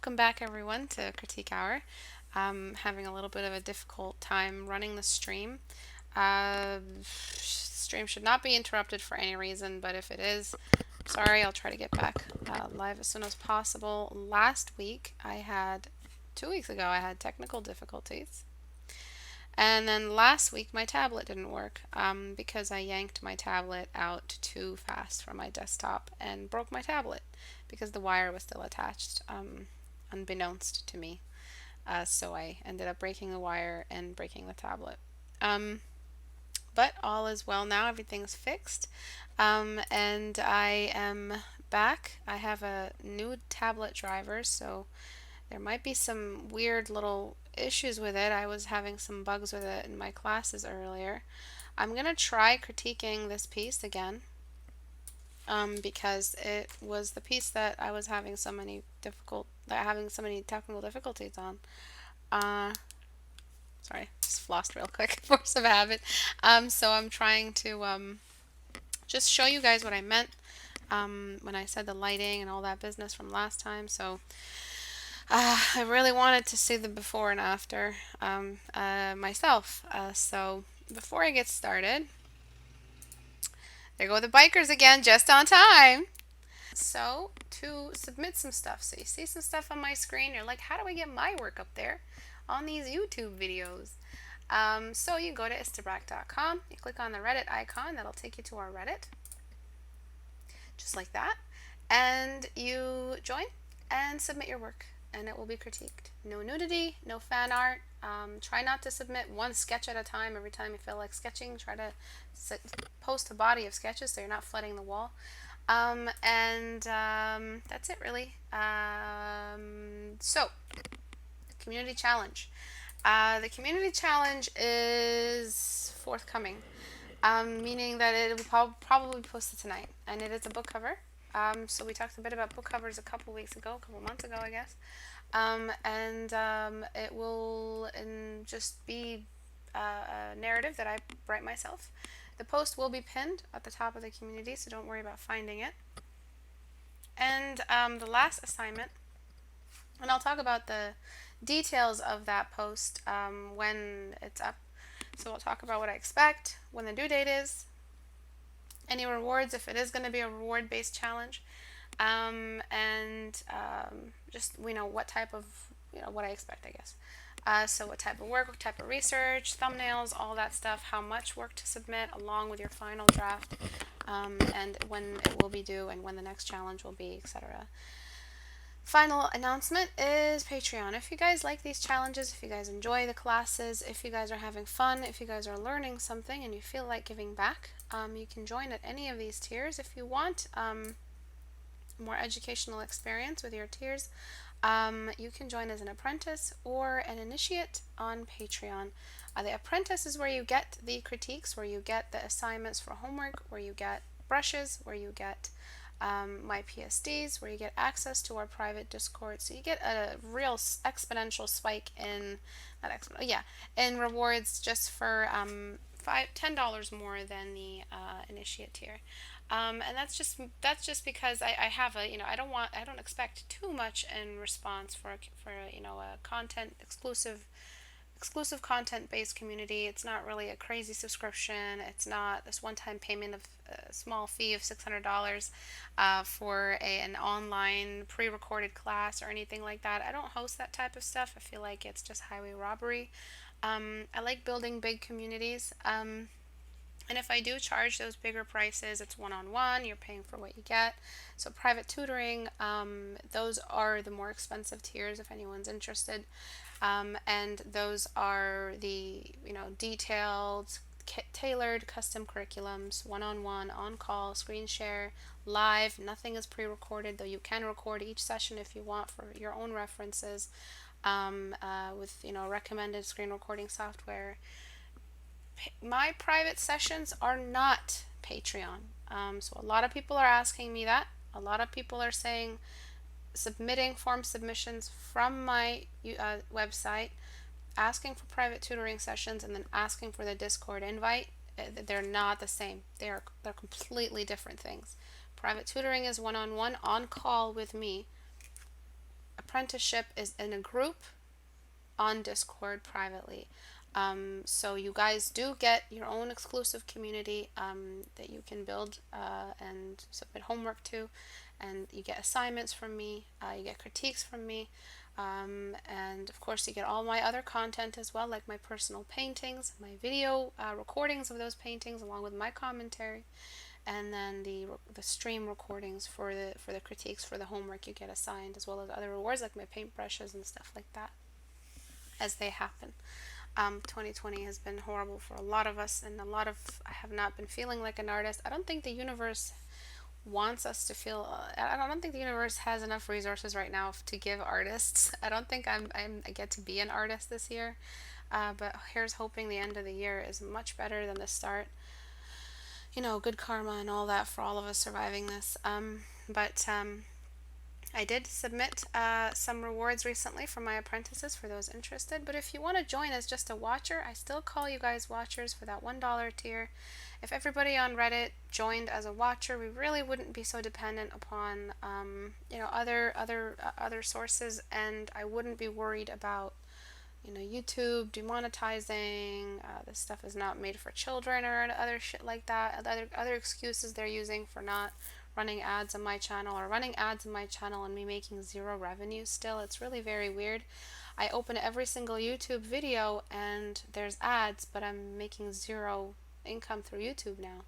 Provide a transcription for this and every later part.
Welcome back, everyone, to Critique Hour. I'm having a little bit of a difficult time running the stream. Stream should not be interrupted for any reason, but if it is, sorry, I'll try to get back live as soon as possible. Last week, 2 weeks ago, I had technical difficulties. And then last week, my tablet didn't work because I yanked my tablet out too fast from my desktop and broke my tablet because the wire was still attached, unbeknownst to me. So I ended up breaking the wire and breaking the tablet. Um, but all is well now, everything's fixed. And I am back. I have a new tablet driver, so there might be some weird little issues with it. I was having some bugs with it in my classes earlier. I'm going to try critiquing this piece again because it was the piece that I was having so many technical difficulties on. Uh, Sorry, just flossed real quick, force of habit. So I'm trying to just show you guys what I meant when I said the lighting and all that business from last time. So I really wanted to see the before and after myself. So before I get started, there go the bikers again, just on time. So to submit some stuff, so you see some stuff on my screen, you're like, how do I get my work up there on these YouTube videos? So you go to istebrak.com, you click on the Reddit icon, that'll take you to our Reddit, just like that, and you join and submit your work, and it will be critiqued. No nudity, no fan art. Try not to submit one sketch at a time every time you feel like sketching. Try to post a body of sketches so you're not flooding the wall. That's it, really. So, community challenge. The community challenge is forthcoming, meaning that it will probably be posted tonight, and it is a book cover. So we talked a bit about book covers a couple months ago, I guess. It will just be a narrative that I write myself. The post will be pinned at the top of the community, so don't worry about finding it. And the last assignment, and I'll talk about the details of that post when it's up. So we'll talk about what I expect, when the due date is, any rewards if it is going to be a reward-based challenge, just what type of what I expect, I guess. So what type of work, what type of research, thumbnails, all that stuff, how much work to submit along with your final draft, and when it will be due and when the next challenge will be, etc. Final announcement is Patreon. If you guys like these challenges, if you guys enjoy the classes, if you guys are having fun, if you guys are learning something and you feel like giving back, you can join at any of these tiers. If you want more educational experience with your tiers, you can join as an apprentice or an initiate on Patreon. The apprentice is where you get the critiques, where you get the assignments for homework, where you get brushes, where you get my PSDs, where you get access to our private Discord. So you get a real exponential spike in, not exponential, yeah, in rewards just for $10 more than the initiate tier. And that's just because I have I don't expect too much in response for a content exclusive content based community. It's not really a crazy subscription. It's not this one time payment of a small fee of $600 for an online pre recorded class or anything like that. I don't host that type of stuff. I feel like it's just highway robbery. I like building big communities. And if I do charge those bigger prices, it's one-on-one, you're paying for what you get. So private tutoring, those are the more expensive tiers if anyone's interested. And those are the, detailed, tailored custom curriculums, one-on-one, on-call, screen share, live. Nothing is pre-recorded, though you can record each session if you want for your own references with, recommended screen recording software. My private sessions are not Patreon. So a lot of people are asking me that. A lot of people are saying submitting form submissions from my website, asking for private tutoring sessions, and then asking for the Discord invite. They're not the same. They're completely different things. Private tutoring is one-on-one on call with me. A apprenticeship is in a group on Discord privately. So you guys do get your own exclusive community that you can build and submit homework to, and you get assignments from me, you get critiques from me, and of course you get all my other content as well, like my personal paintings, my video recordings of those paintings along with my commentary, and then the stream recordings for the critiques for the homework you get assigned, as well as other rewards like my paintbrushes and stuff like that as they happen. 2020 has been horrible for a lot of us, and I have not been feeling like an artist. I don't think the universe wants us to feel. I don't think the universe has enough resources right now to give artists. I don't think I get to be an artist this year. But here's hoping the end of the year is much better than the start. You know, good karma and all that for all of us surviving this. But I did submit some rewards recently for my apprentices for those interested, but if you want to join as just a watcher, I still call you guys watchers for that $1 tier. If everybody on Reddit joined as a watcher, we really wouldn't be so dependent upon other sources, and I wouldn't be worried about YouTube demonetizing. This stuff is not made for children or other shit like that. Other excuses they're using for not running ads on my channel, or running ads on my channel and me making zero revenue still. It's really very weird. I open every single YouTube video and there's ads, but I'm making zero income through YouTube now.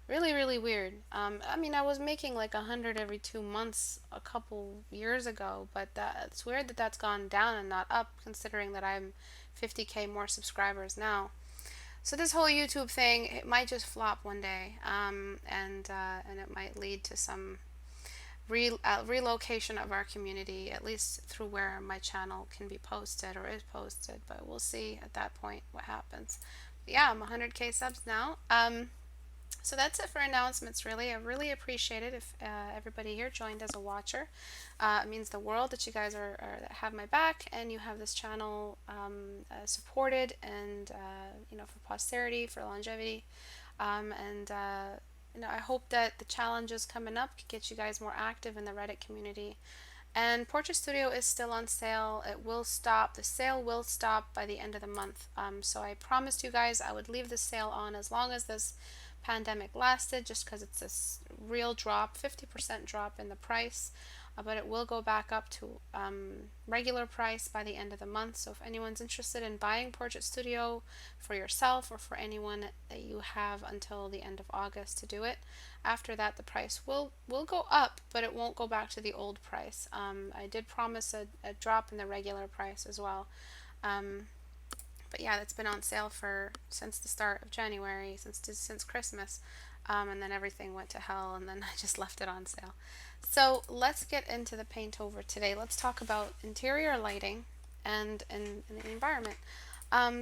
Really, really weird. I mean, I was making like 100 every 2 months a couple years ago, but it's weird that that's gone down and not up, considering that I'm 50K more subscribers now. So this whole YouTube thing, it might just flop one day, and it might lead to some relocation of our community, at least through where my channel can be posted or is posted. But we'll see at that point what happens. But yeah, I'm 100K subs now. So that's it for announcements, really. I really appreciate it if everybody here joined as a watcher. It means the world that you guys that have my back, and you have this channel supported, and for posterity, for longevity, and I hope that the challenges coming up can get you guys more active in the Reddit community. And Portrait Studio is still on sale. It will stop. The sale will stop by the end of the month. So I promised you guys I would leave the sale on as long as this pandemic lasted, just because it's this real drop, 50% drop in the price, but it will go back up to regular price by the end of the month. So if anyone's interested in buying Portrait Studio for yourself or for anyone that you have until the end of August to do it, after that the price will go up, but it won't go back to the old price. I did promise a drop in the regular price as well. But yeah, that's been on sale since the start of January, since Christmas, and then everything went to hell, and then I just left it on sale. So let's get into the paint over today. Let's talk about interior lighting and the environment.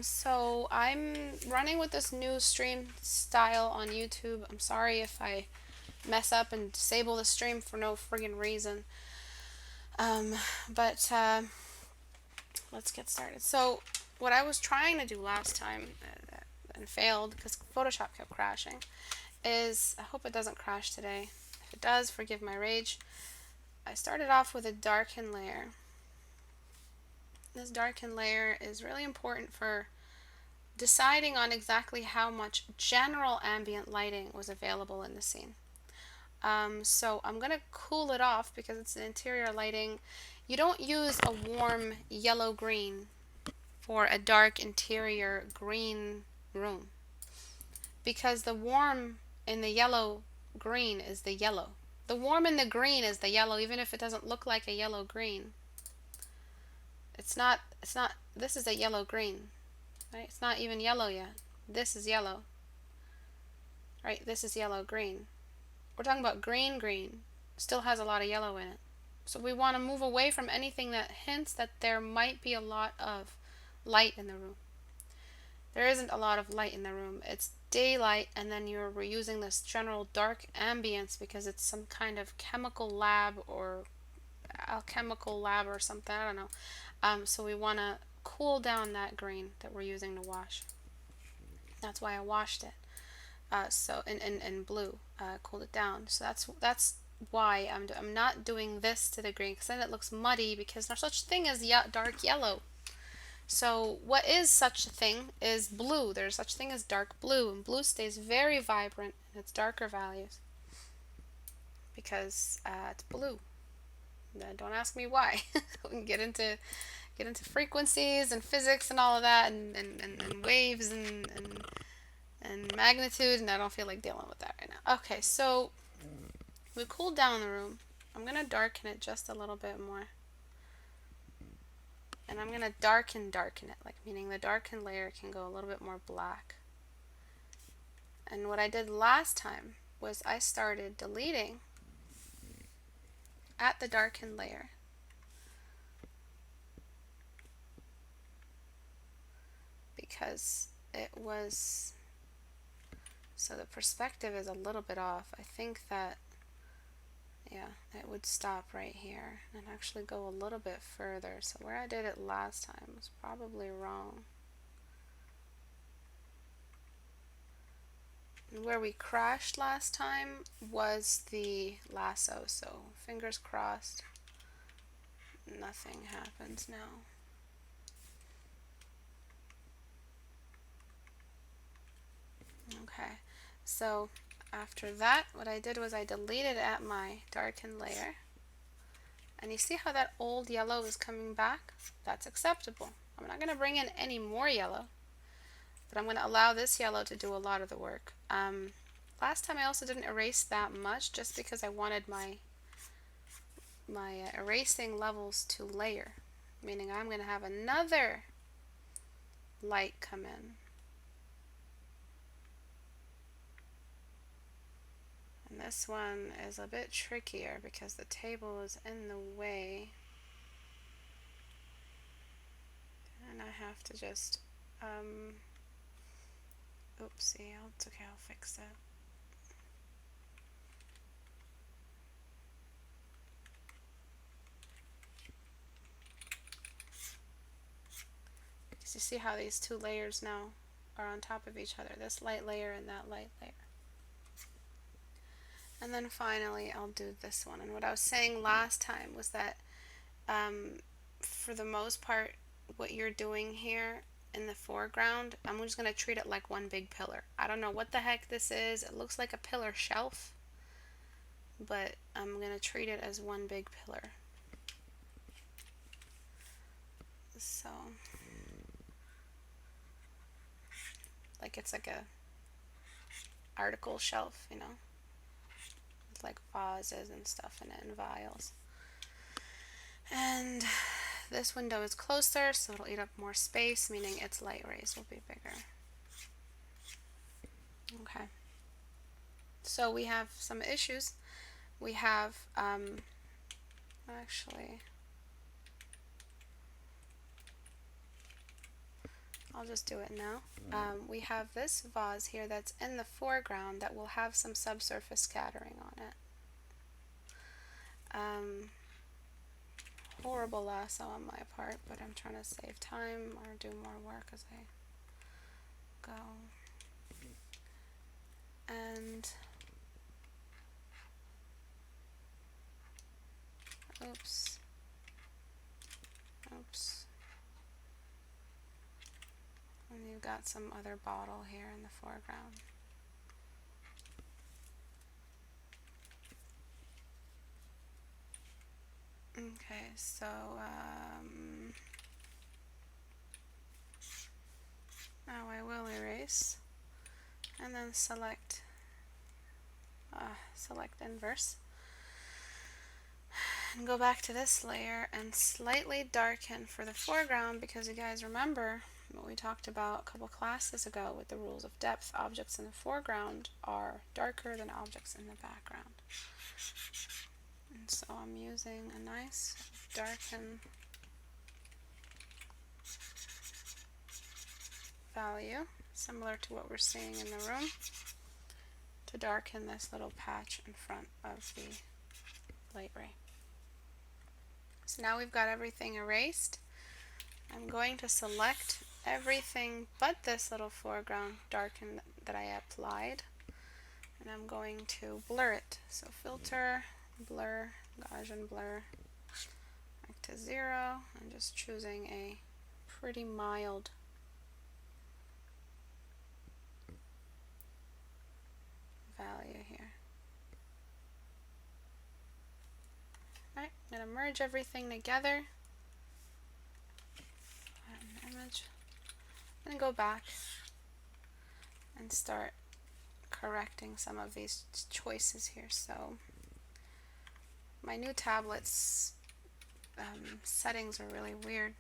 So I'm running with this new stream style on YouTube. I'm sorry if I mess up and disable the stream for no friggin' reason. But let's get started. So what I was trying to do last time and failed because Photoshop kept crashing is, I hope it doesn't crash today. If it does, forgive my rage. I started off with a darken layer. This darken layer is really important for deciding on exactly how much general ambient lighting was available in the scene. So I'm going to cool it off because it's an interior lighting. You don't use a warm yellow-green for a dark interior green room, because the warm in the yellow green is the yellow. The warm in the green is the yellow, even if it doesn't look like a yellow green. It's not, this is a yellow green, right? It's not even yellow yet. This is yellow, right? This is yellow green. We're talking about green, still has a lot of yellow in it. So we want to move away from anything that hints that there might be a lot of light in the room. There isn't a lot of light in the room. It's daylight, and then we're using this general dark ambience because it's some kind of chemical lab or alchemical lab or something. I don't know. So we want to cool down that green that we're using to wash. That's why I washed it. So in blue, cooled it down. So that's why I'm not doing this to the green, because then it looks muddy, because there's such thing as dark yellow. So what is such a thing is blue. There's such thing as dark blue, and blue stays very vibrant in its darker values because it's blue. Don't ask me why. We can get into frequencies and physics and all of that, and waves and magnitude, and I don't feel like dealing with that right now. Okay, so we cooled down the room. I'm gonna darken it just a little bit more. And I'm gonna darken it, like meaning the darken layer can go a little bit more black. And what I did last time was I started deleting at the darken layer. Because it was, so the perspective is a little bit off. I think that, yeah, it would stop right here and actually go a little bit further. So where I did it last time was probably wrong. And where we crashed last time was the lasso, so fingers crossed nothing happens now. Okay, so after that, what I did was I deleted at my darken layer. And you see how that old yellow is coming back? That's acceptable. I'm not going to bring in any more yellow, but I'm going to allow this yellow to do a lot of the work. Last time I also didn't erase that much just because I wanted my erasing levels to layer, meaning I'm going to have another light come in. And this one is a bit trickier because the table is in the way. And I have to just, oopsie, it's okay, I'll fix it. Because you see how these two layers now are on top of each other, this light layer and that light layer. And then finally I'll do this one. And what I was saying last time was that for the most part, what you're doing here in the foreground, I'm just going to treat it like one big pillar. I don't know what the heck this is. It looks like a pillar shelf, but I'm going to treat it as one big pillar. So, like it's like a article shelf, you know, with like vases and stuff in it and vials. And this window is closer, so it'll eat up more space, meaning its light rays will be bigger. Okay. So we have some issues. We have, actually, I'll just do it now. We have this vase here that's in the foreground that will have some subsurface scattering on it. Horrible lasso on my part, but I'm trying to save time or do more work as I go. And oops. And you've got some other bottle here in the foreground. Okay, so now I will erase and then select inverse and go back to this layer and slightly darken for the foreground, because you guys remember what we talked about a couple classes ago with the rules of depth. Objects in the foreground are darker than objects in the background. And so I'm using a nice darken value, similar to what we're seeing in the room, to darken this little patch in front of the light ray. So now we've got everything erased. I'm going to select everything but this little foreground darken that I applied, and I'm going to blur it. So filter, blur, Gaussian blur, back to 0. I'm just choosing a pretty mild value here. Alright, I'm going to merge everything together. Add an image. And go back and start correcting some of these choices here. So my new tablet's settings are really weird.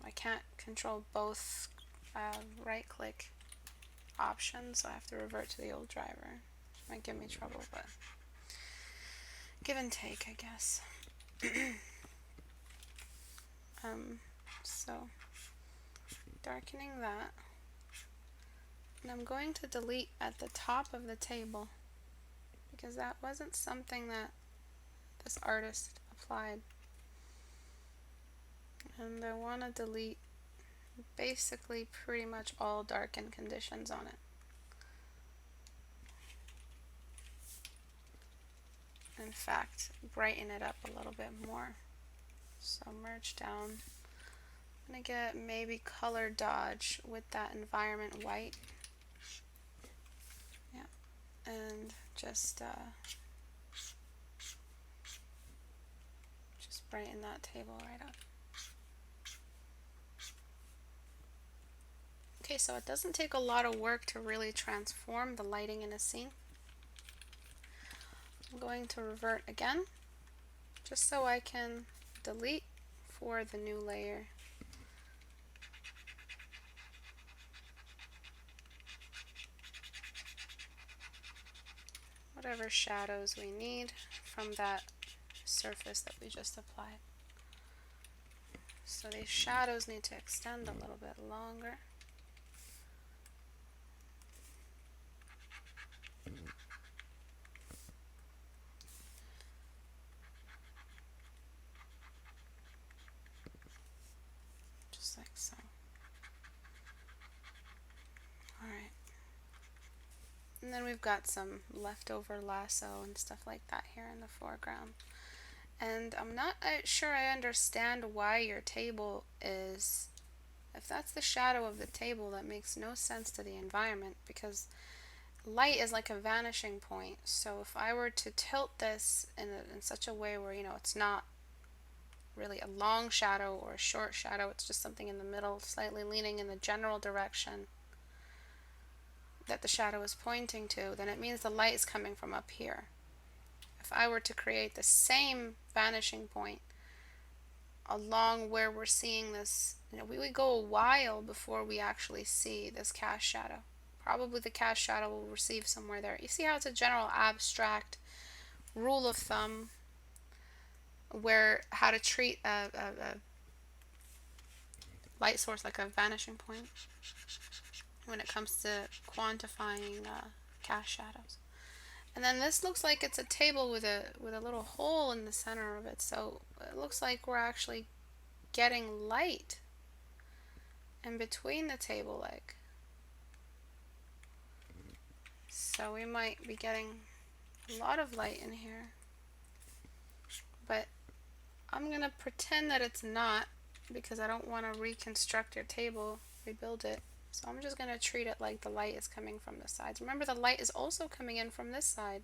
I can't control both right click options, so I have to revert to the old driver. Might give me trouble, but give and take, I guess. So darkening that, and I'm going to delete at the top of the table because that wasn't something that this artist applied, and I want to delete basically pretty much all darken conditions on it. In fact, brighten it up a little bit more. So merge down. I'm going to get maybe color dodge with that environment white. Yeah, and just brighten that table right up. Okay, so it doesn't take a lot of work to really transform the lighting in a scene. I'm going to revert again, just so I can delete for the new layer. Whatever shadows we need from that surface that we just applied. So these shadows need to extend a little bit longer. Just like so. Alright. And then we've got some leftover lasso and stuff like that here in the foreground. And I'm not sure I understand why your table is, if that's the shadow of the table, that makes no sense to the environment, because light is like a vanishing point. So if I were to tilt this in such a way where, you know, it's not really a long shadow or a short shadow, it's just something in the middle, slightly leaning in the general direction that the shadow is pointing to, then it means the light is coming from up here. If I were to create the same vanishing point along where we're seeing this, you know, we would go a while before we actually see this cast shadow. Probably the cast shadow will receive somewhere there. You see how it's a general abstract rule of thumb where how to treat a light source like a vanishing point when it comes to quantifying cast shadows. And then this looks like it's a table with a little hole in the center of it, so it looks like we're actually getting light in between the table leg. So we might be getting a lot of light in here, but I'm going to pretend that it's not, because I don't want to reconstruct your table, rebuild it. So I'm just going to treat it like the light is coming from the sides. Remember, the light is also coming in from this side.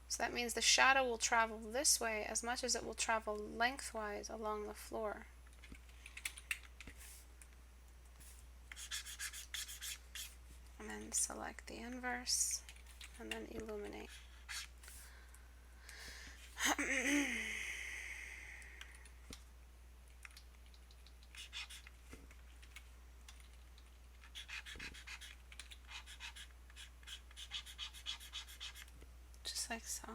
So that means the shadow will travel this way as much as it will travel lengthwise along the floor. And then select the inverse and then illuminate. Just like so.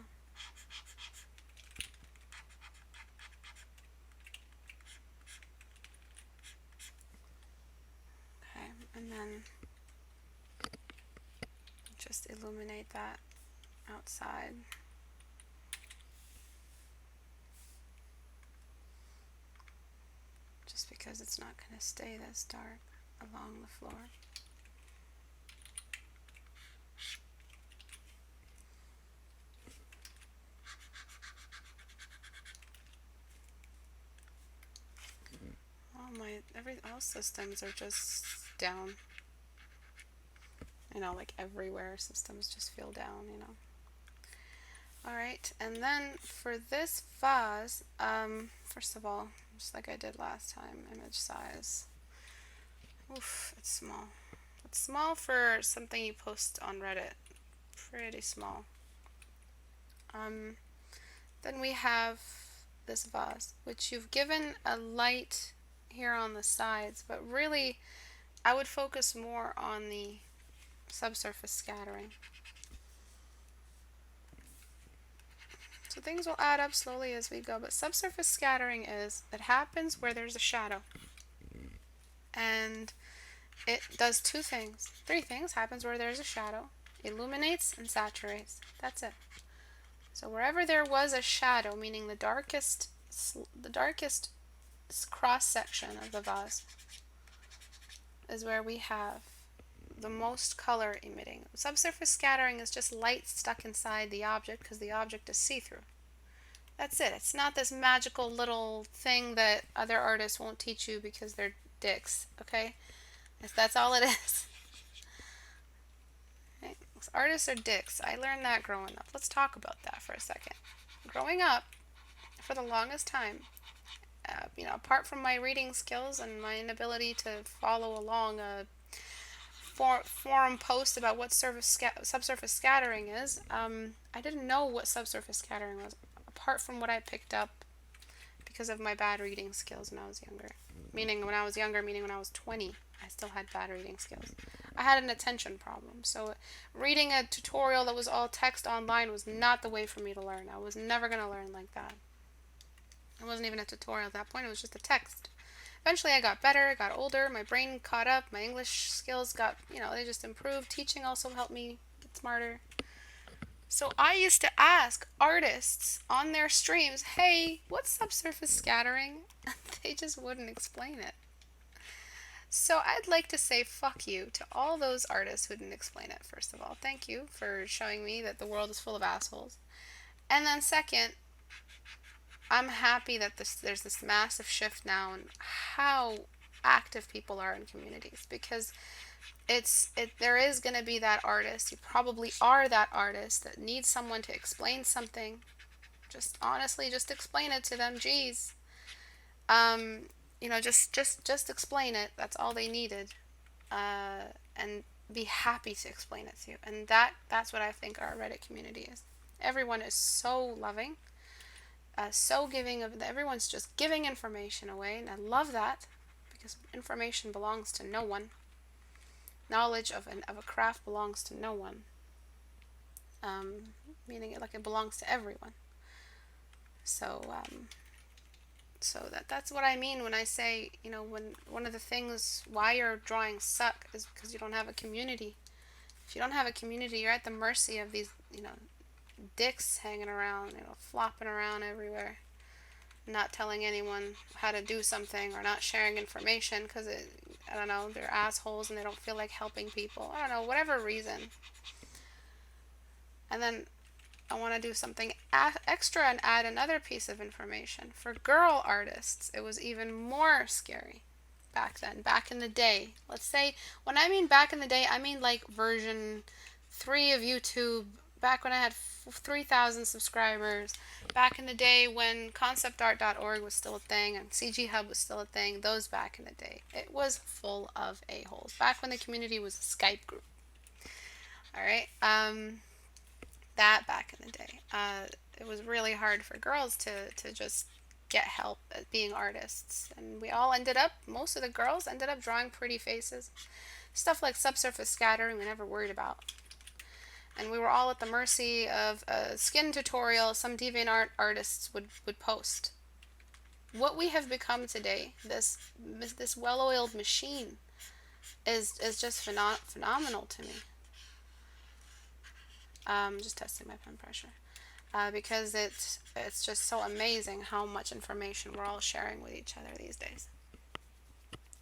Okay, and then just illuminate that outside. Just because it's not going to stay this dark along the floor. all systems are just down. You know, like everywhere, systems just feel down, you know. Alright, and then for this vase, first of all, just like I did last time, image size. Oof, it's small. It's small for something you post on Reddit. Pretty small. Then we have this vase, which you've given a light here on the sides, but really I would focus more on the subsurface scattering. So things will add up slowly as we go, but subsurface scattering it happens where there's a shadow. And it does three things. Happens where there's a shadow, illuminates and saturates. That's it. So wherever there was a shadow, meaning the darkest cross section of the vase, is where we have the most color emitting. Subsurface scattering is just light stuck inside the object because the object is see-through. That's it. It's not this magical little thing that other artists won't teach you because they're dicks, okay? That's all it is. Okay? Artists are dicks. I learned that growing up. Let's talk about that for a second. Growing up, for the longest time, apart from my reading skills and my inability to follow along a forum post about what subsurface scattering is, I didn't know what subsurface scattering was, apart from what I picked up because of my bad reading skills when I was younger. Meaning when I was 20, I still had bad reading skills. I had an attention problem, so reading a tutorial that was all text online was not the way for me to learn. I was never going to learn like that. It wasn't even a tutorial at that point, it was just a text. Eventually I got better, got older, my brain caught up, my English skills got, they just improved. Teaching also helped me get smarter. So I used to ask artists on their streams, hey, what's subsurface scattering? They just wouldn't explain it. So I'd like to say fuck you to all those artists who didn't explain it, first of all. Thank you for showing me that the world is full of assholes. And then second, I'm happy that there's this massive shift now in how active people are in communities, because there is going to be that artist. You probably are that artist that needs someone to explain something. Just honestly, just explain it to them. Jeez. Just explain it. That's all they needed. And be happy to explain it to you. And that's what I think our Reddit community is. Everyone is so loving. So giving everyone's just giving information away, and I love that because information belongs to no one. Knowledge of a craft belongs to no one. Meaning it belongs to everyone. So that's what I mean when I say, when one of the things why your drawings suck is because you don't have a community. If you don't have a community, you're at the mercy of these, dicks hanging around, flopping around everywhere, not telling anyone how to do something or not sharing information because I don't know, they're assholes and they don't feel like helping people. I don't know, whatever reason. And then I want to do something extra and add another piece of information. For girl artists, it was even more scary back then, back in the day. Let's say, when I mean back in the day, I mean like version 3 of YouTube, back when I had 3,000 subscribers, back in the day when conceptart.org was still a thing and CG Hub was still a thing, those back in the day. It was full of a-holes. Back when the community was a Skype group. Alright, that back in the day. It was really hard for girls to just get help at being artists. And most of the girls ended up drawing pretty faces. Stuff like subsurface scattering we never worried about. And we were all at the mercy of a skin tutorial some DeviantArt artists would post. What we have become today, this well-oiled machine, is just phenomenal to me. Just testing my pen pressure. Because it's just so amazing how much information we're all sharing with each other these days.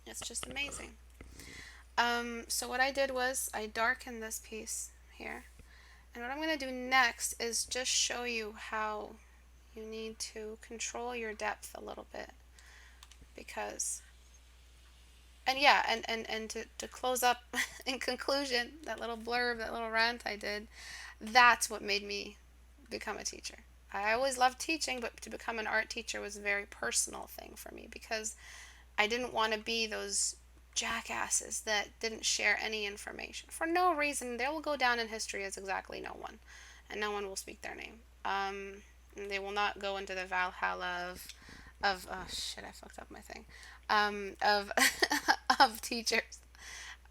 It's just amazing. So what I did was I darkened this piece here. And what I'm going to do next is just show you how you need to control your depth a little bit. Because And yeah, and to close up in conclusion, that little blurb, that little rant I did, that's what made me become a teacher. I always loved teaching, but to become an art teacher was a very personal thing for me because I didn't want to be those jackasses that didn't share any information. For no reason, they will go down in history as exactly no one, and no one will speak their name. They will not go into the Valhalla of oh shit, I fucked up my thing. Of of teachers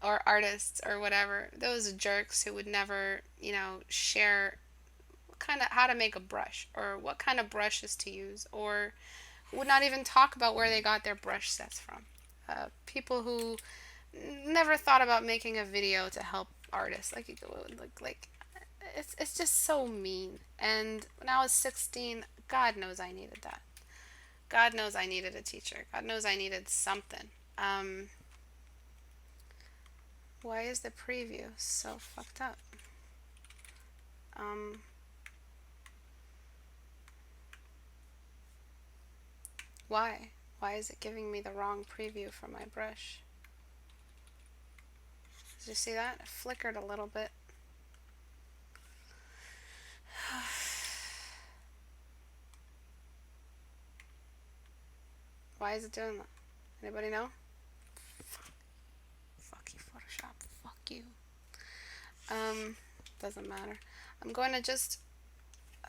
or artists or whatever. Those jerks who would never, share kind of how to make a brush or what kind of brushes to use or would not even talk about where they got their brush sets from. People who never thought about making a video to help artists. Like it's just so mean. And when I was 16, God knows I needed that. God knows I needed a teacher. God knows I needed something. Um, why is the preview so fucked up? Um, why? Why is it giving me the wrong preview for my brush? Did you see that? It flickered a little bit. Why is it doing that? Anybody know? Fuck you, Photoshop. Fuck you. Doesn't matter. I'm going to just.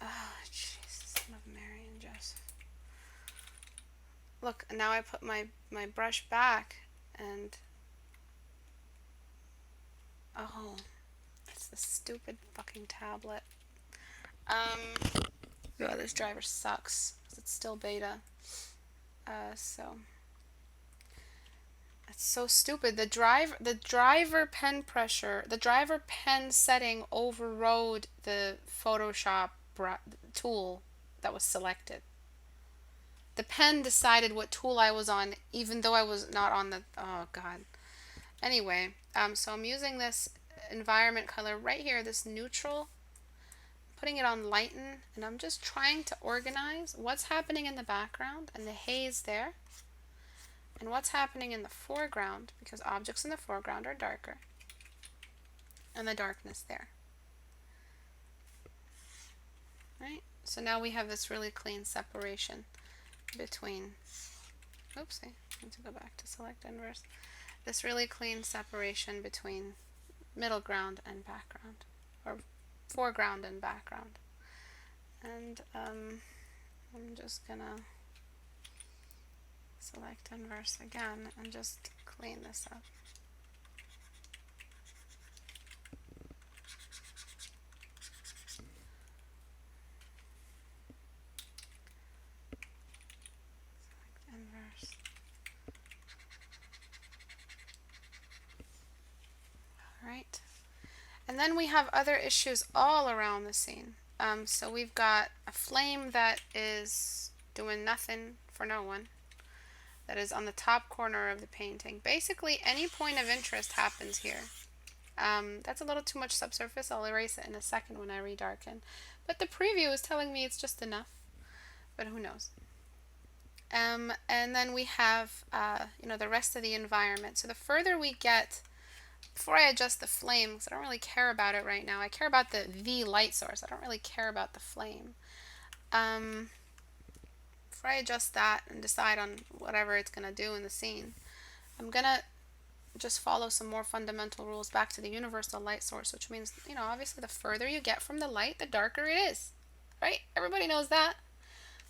Oh, Jesus, son of Mary and Joseph. Look, now I put my brush back, and oh, it's the stupid fucking tablet. Oh, this driver sucks. It's still beta. So it's so stupid. The driver pen pressure, the driver pen setting overrode the Photoshop tool that was selected. The pen decided what tool I was on, even though I was not on the. Oh God. Anyway, so I'm using this environment color right here, this neutral, putting it on lighten, and I'm just trying to organize what's happening in the background and the haze there, and what's happening in the foreground, because objects in the foreground are darker, and the darkness there. Right? So now we have this really clean separation between, oopsie, I need to go back to select inverse. This really clean separation between middle ground and background, or foreground and background. And I'm just gonna select inverse again and just clean this up. Select inverse. Alright. And then we have other issues all around the scene. So we've got a flame that is doing nothing for no one. That is on the top corner of the painting. Basically, any point of interest happens here. That's a little too much subsurface. I'll erase it in a second when I redarken. But the preview is telling me it's just enough. But who knows? And then we have, the rest of the environment. So the further we get, before I adjust the flame, because I don't really care about it right now. I care about the light source. I don't really care about the flame. Before I adjust that and decide on whatever it's going to do in the scene, I'm going to just follow some more fundamental rules back to the universal light source, which means, obviously the further you get from the light, the darker it is, right? Everybody knows that.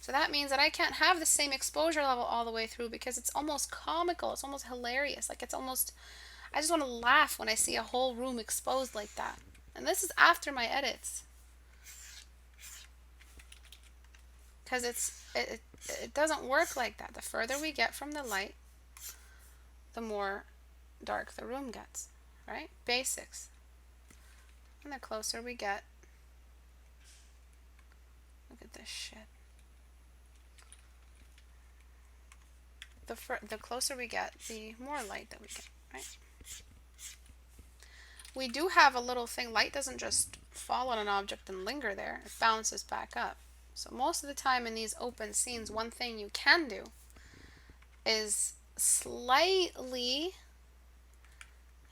So that means that I can't have the same exposure level all the way through because it's almost comical. It's almost hilarious. Like I just want to laugh when I see a whole room exposed like that. And this is after my edits. Because it doesn't work like that. The further we get from the light, the more dark the room gets, right? Basics. And the closer we get, look at this shit. The closer we get, the more light that we get, right? We do have a little thing. Light doesn't just fall on an object and linger there. It bounces back up. So most of the time in these open scenes, one thing you can do is slightly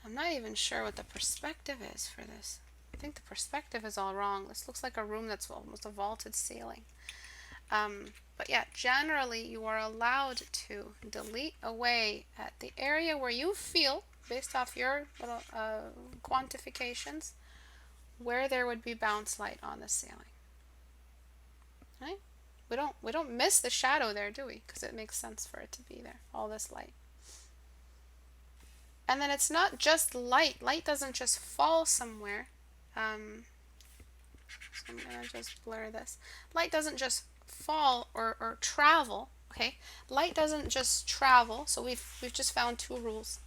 I'm not even sure what the perspective is for this. I think the perspective is all wrong. This looks like a room that's almost a vaulted ceiling. But yeah, generally you are allowed to delete away at the area where you feel, based off your little quantifications, where there would be bounce light on the ceiling. Right? We don't miss the shadow there, do we? Because it makes sense for it to be there, all this light. And then it's not just light. Light doesn't just fall somewhere. So I'm gonna just blur this. Light doesn't just fall or travel. Okay, light doesn't just travel. So we've just found two rules,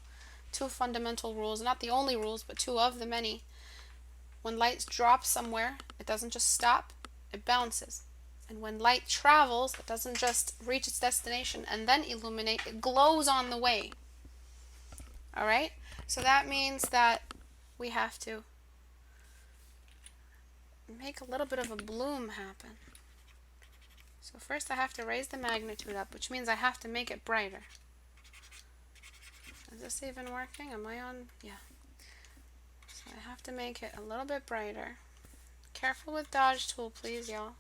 two fundamental rules. Not the only rules, but two of the many. When light drops somewhere, it doesn't just stop. It bounces. And when light travels, it doesn't just reach its destination and then illuminate. It glows on the way. All right. So that means that we have to make a little bit of a bloom happen. So first I have to raise the magnitude up, which means I have to make it brighter. Is this even working? Am I on? Yeah. So I have to make it a little bit brighter. Careful with dodge tool, please, y'all.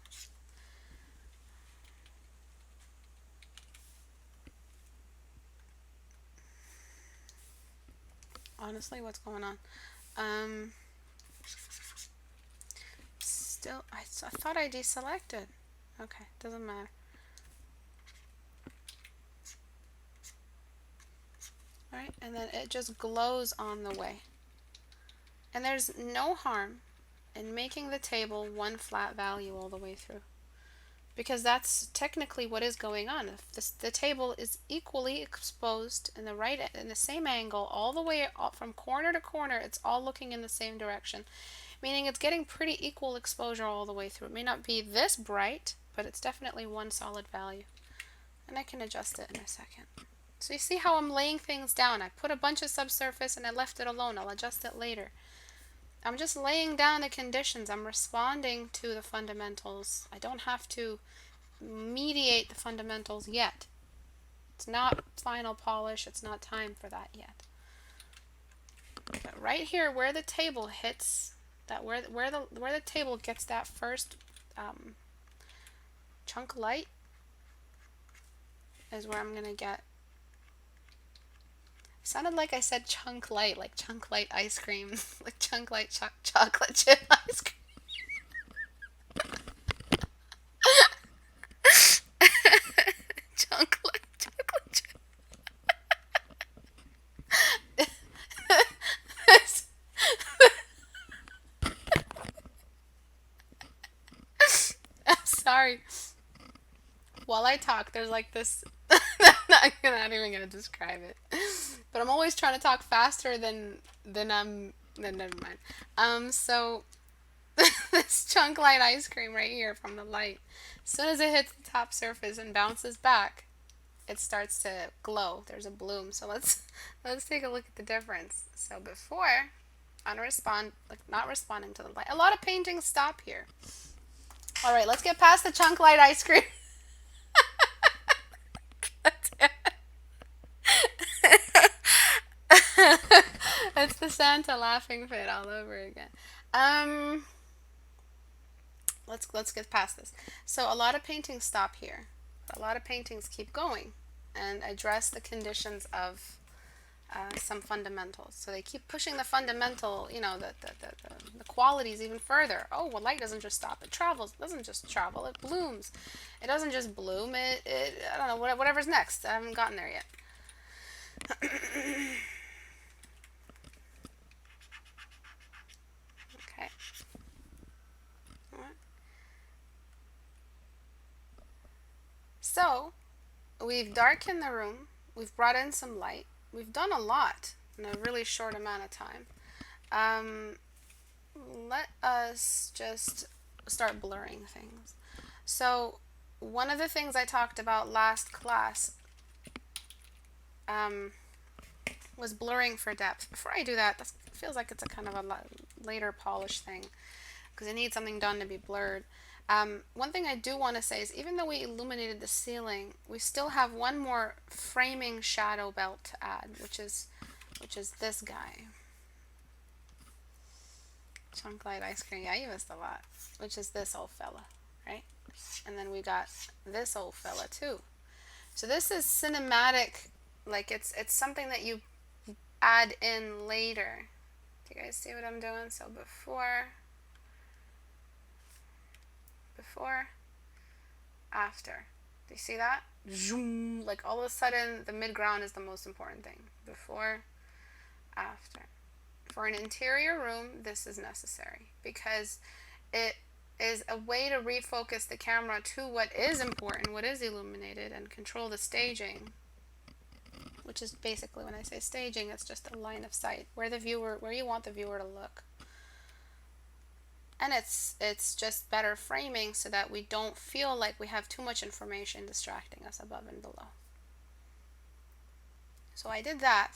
Honestly, what's going on? Still, I thought I deselected. Okay, doesn't matter. Alright, and then it just glows on the way. And there's no harm in making the table one flat value all the way through. Because that's technically what is going on. If the table is equally exposed in the same angle all the way from corner to corner, it's all looking in the same direction. Meaning it's getting pretty equal exposure all the way through. It may not be this bright, but it's definitely one solid value. And I can adjust it in a second. So you see how I'm laying things down. I put a bunch of subsurface and I left it alone. I'll adjust it later. I'm just laying down the conditions. I'm responding to the fundamentals. I don't have to mediate the fundamentals yet. It's not final polish. It's not time for that yet. But right here where the table hits, where the table gets that first chunk light is where I'm going to get. Sounded like I said chunk light, like chunk light ice cream, like chunk light chocolate chip ice cream. Chunk light chocolate chip. I'm sorry. While I talk, there's like this. I'm not even gonna describe it. But I'm always trying to talk faster than never mind. So this chunk light ice cream right here from the light, as soon as it hits the top surface and bounces back, it starts to glow. There's a bloom. So let's take a look at the difference. So before, on not responding to the light. A lot of paintings stop here. All right, let's get past the chunk light ice cream. It's the Santa laughing fit all over again. Let's get past this. So a lot of paintings stop here. A lot of paintings keep going and address the conditions of some fundamentals. So they keep pushing the fundamental, the qualities even further. Oh, well, light doesn't just stop. It travels. It doesn't just travel. It blooms. It doesn't just bloom. I don't know, whatever's next. I haven't gotten there yet. Okay. All right. So, we've darkened the room. We've brought in some light. We've done a lot in a really short amount of time. Let us just start blurring things. So, one of the things I talked about last class was blurring for depth. Before I do that, feels like it's a kind of a later polish thing because it needs something done to be blurred. One thing I do want to say is even though we illuminated the ceiling, we still have one more framing shadow belt to add, which is this guy. Chunk light ice cream. Yeah, you missed a lot. Which is this old fella, right? And then we got this old fella too. So this is cinematic, like it's something that you add in later. Do you guys see what I'm doing? So before, after. Do you see that? Zoom. Like all of a sudden, the midground is the most important thing. Before, after. For an interior room, this is necessary because it is a way to refocus the camera to what is important, what is illuminated, and control the staging. Which is basically, when I say staging, it's just a line of sight where you want the viewer to look. And it's just better framing so that we don't feel like we have too much information distracting us above and below. So I did that,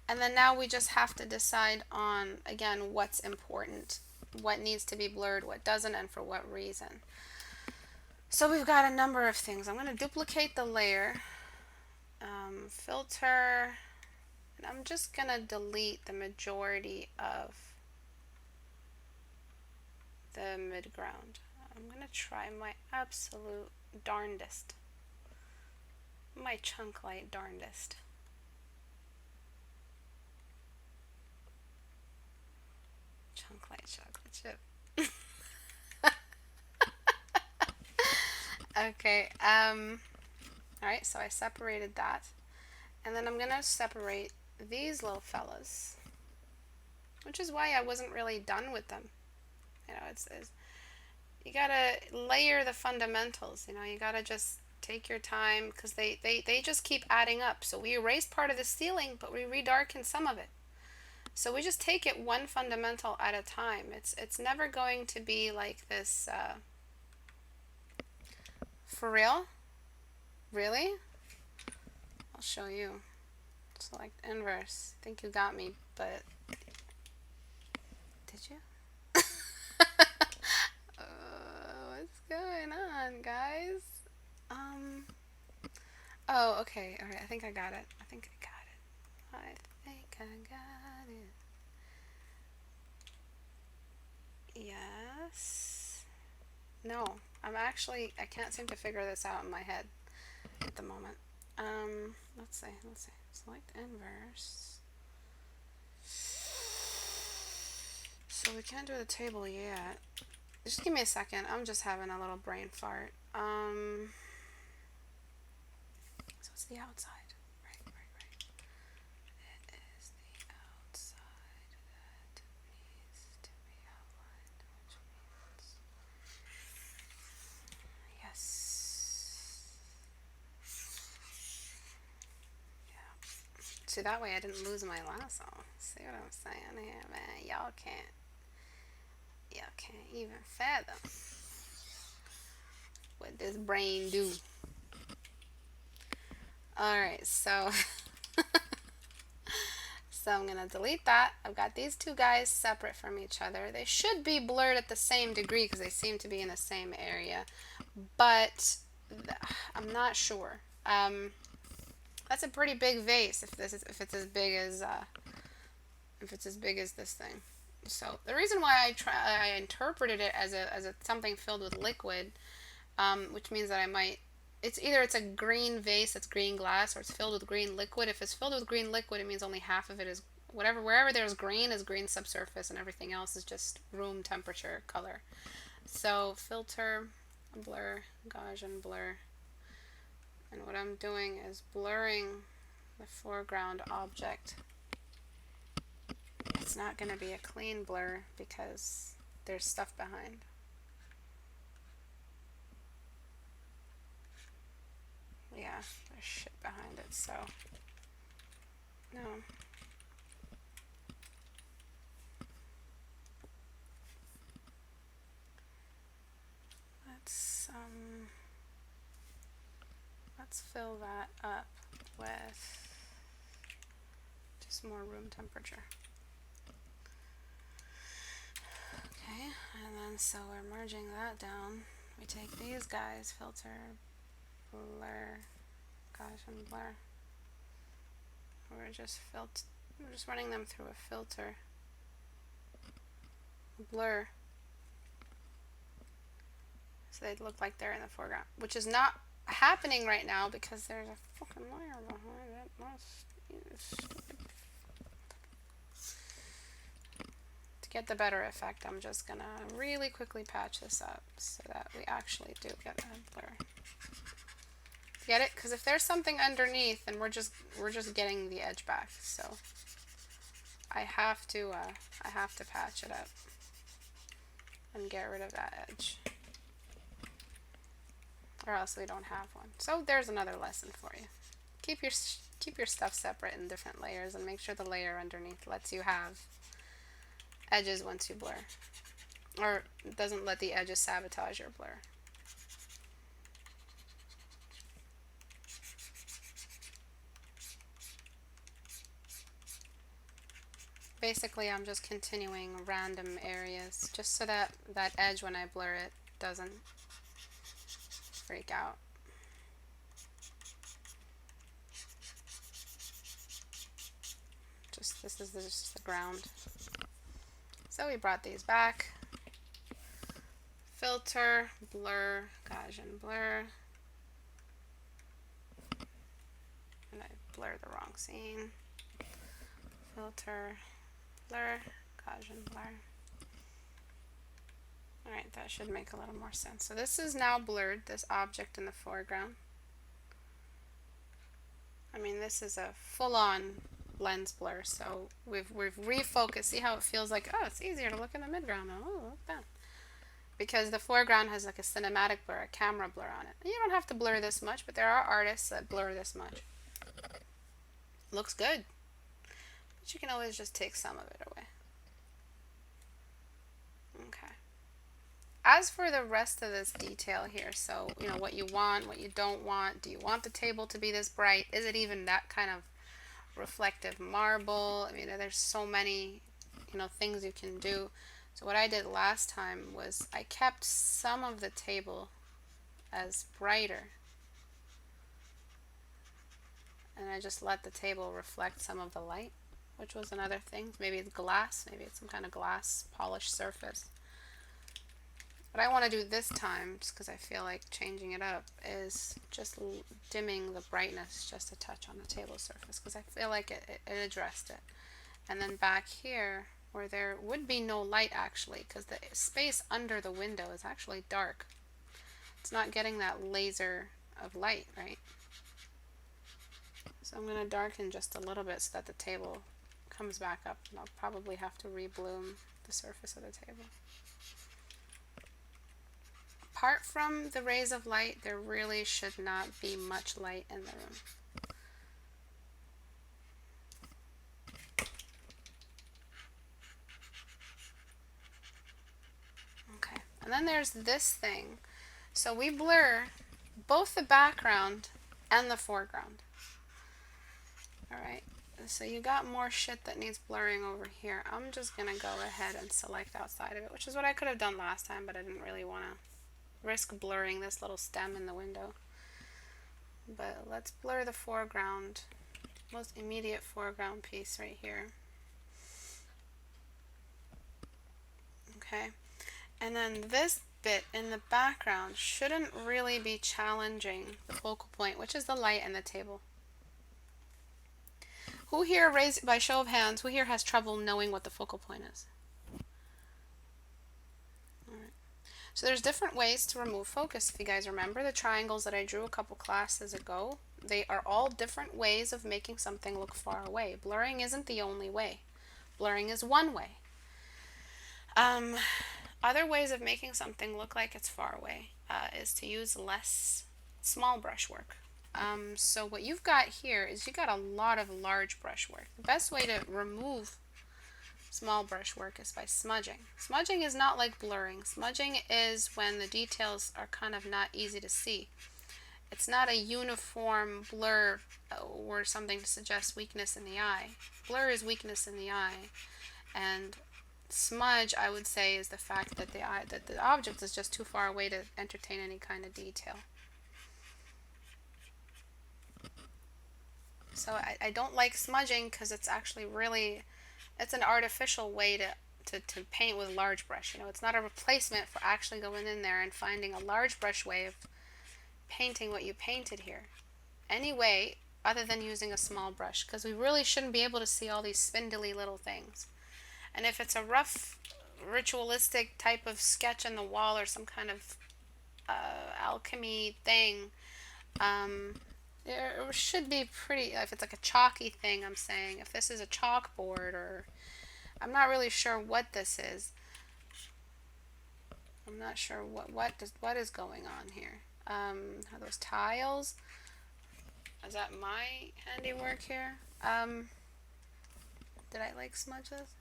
and then now we just have to decide on, again, what's important, what needs to be blurred, what doesn't, and for what reason. So we've got a number of things. I'm going to duplicate the layer, filter, and I'm just going to delete the majority of the midground. I'm going to try my absolute darndest, my chunk light darndest. Chunk light chocolate chip. Okay, alright, so I separated that. And then I'm going to separate these little fellas, which is why I wasn't really done with them. You know, it's you gotta layer the fundamentals. You know, you gotta just take your time because they just keep adding up. So we erased part of the ceiling, but we redarkened some of it. So we just take it one fundamental at a time. It's never going to be like this. For real? Really? I'll show you. Select inverse. I think you got me, but did you? What's going on, guys? Oh, okay. All right. I think I got it. I think I got it. Yes. No, I can't seem to figure this out in my head at the moment. Let's see. Select inverse. So we can't do the table yet. Just give me a second. I'm just having a little brain fart. So it's the outside. Right. It is the outside that needs to be outlined, which means yes. Yeah. See, that way I didn't lose my lasso. See what I'm saying here, man? Y'all can't even fathom what this brain do. Alright, so I'm gonna delete that. I've got these two guys separate from each other. They should be blurred at the same degree because they seem to be in the same area, but I'm not sure. That's a pretty big vase if it's as big as this thing. So the reason why I interpreted it as a something filled with liquid, which means that it's either it's a green vase that's green glass or it's filled with green liquid. If it's filled with green liquid, it means only half of it is wherever there's green is green subsurface and everything else is just room temperature color. So filter, blur, Gaussian blur. And what I'm doing is blurring the foreground object. It's not going to be a clean blur because there's stuff behind. Yeah, there's shit behind it, so no. Let's fill that up with just more room temperature. Okay, and then so we're merging that down. We take these guys, filter, blur, Gaussian blur. We're just running them through a filter. blur so they look like they're in the foreground, which is not happening right now because there's a fucking layer behind it. To get the better effect, I'm just gonna really quickly patch this up so that we actually do get a blur. Get it? Because if there's something underneath, then we're just getting the edge back. So I have to patch it up and get rid of that edge, or else we don't have one. So there's another lesson for you. Keep your stuff separate in different layers and make sure the layer underneath lets you have edges once you blur, or doesn't let the edges sabotage your blur. Basically, I'm just continuing random areas just so that that edge, when I blur it, doesn't freak out. This is just the ground. So we brought these back. Filter, blur, Gaussian blur. And I blurred the wrong scene. Filter, blur, Gaussian blur. Alright, that should make a little more sense. So this is now blurred, this object in the foreground. I mean, this is a full-on lens blur, so we've refocused. See how it feels like, oh, it's easier to look in the midground now. Oh, look at that. Because the foreground has like a cinematic blur, a camera blur on it. And you don't have to blur this much, but there are artists that blur this much. Looks good. But you can always just take some of it away. Okay. As for the rest of this detail here, so, you know, what you want, what you don't want. Do you want the table to be this bright? Is it even that kind of reflective marble? I mean, there's so many, you know, things you can do. So what I did last time was I kept some of the table as brighter, and I just let the table reflect some of the light, which was another thing. Maybe it's glass, maybe it's some kind of glass polished surface. What I want to do this time, just because I feel like changing it up, is just dimming the brightness just a touch on the table surface, because I feel like it addressed it. And then back here, where there would be no light actually, because the space under the window is actually dark. It's not getting that laser of light, right? So I'm going to darken just a little bit so that the table comes back up, and I'll probably have to rebloom the surface of the table. Apart from the rays of light, there really should not be much light in the room. Okay, and then there's this thing. So we blur both the background and the foreground. Alright, so you got more shit that needs blurring over here. I'm just going to go ahead and select outside of it, which is what I could have done last time, but I didn't really want to risk blurring this little stem in the window. But let's blur the foreground, most immediate foreground piece right here. Okay, and then this bit in the background shouldn't really be challenging the focal point, which is the light and the table. Who here, raised by show of hands, who here has trouble knowing what the focal point is? So there's different ways to remove focus. If you guys remember the triangles that I drew a couple classes ago, they are all different ways of making something look far away. Blurring isn't the only way. Blurring is one way. Other ways of making something look like it's far away is to use less small brush work. So what you've got here is you've got a lot of large brush work. The best way to remove small brush work is by smudging. Smudging is not like blurring. Smudging is when the details are kind of not easy to see. It's not a uniform blur or something to suggest weakness in the eye. Blur is weakness in the eye, and smudge, I would say, is the fact that the object is just too far away to entertain any kind of detail. So I don't like smudging because it's actually really, it's an artificial way to paint with large brush. You know, it's not a replacement for actually going in there and finding a large brush way of painting what you painted here. Any way other than using a small brush, because we really shouldn't be able to see all these spindly little things. And if it's a rough ritualistic type of sketch on the wall or some kind of alchemy thing, it should be pretty, if it's like a chalky thing, I'm saying, if this is a chalkboard, or I'm not really sure what this is. I'm not sure what is going on here. Are those tiles? Is that my handiwork here? Did I like smudge this?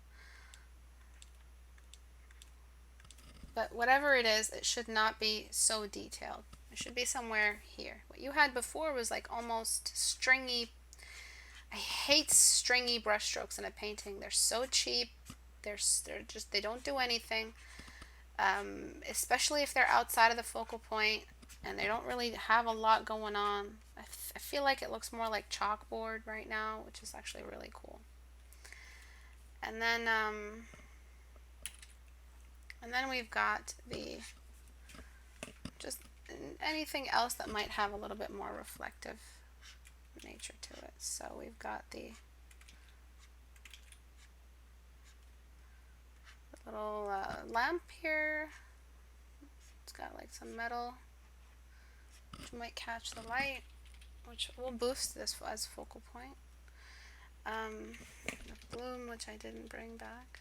But whatever it is, it should not be so detailed. It should be somewhere here. What you had before was like almost stringy. I hate stringy brush strokes in a painting. They're so cheap. They don't do anything. Especially if they're outside of the focal point and they don't really have a lot going on. I feel like it looks more like chalkboard right now, which is actually really cool. And then we've got the just anything else that might have a little bit more reflective nature to it. So we've got the little lamp here. It's got like some metal which might catch the light, which will boost this as focal point. The bloom, which I didn't bring back.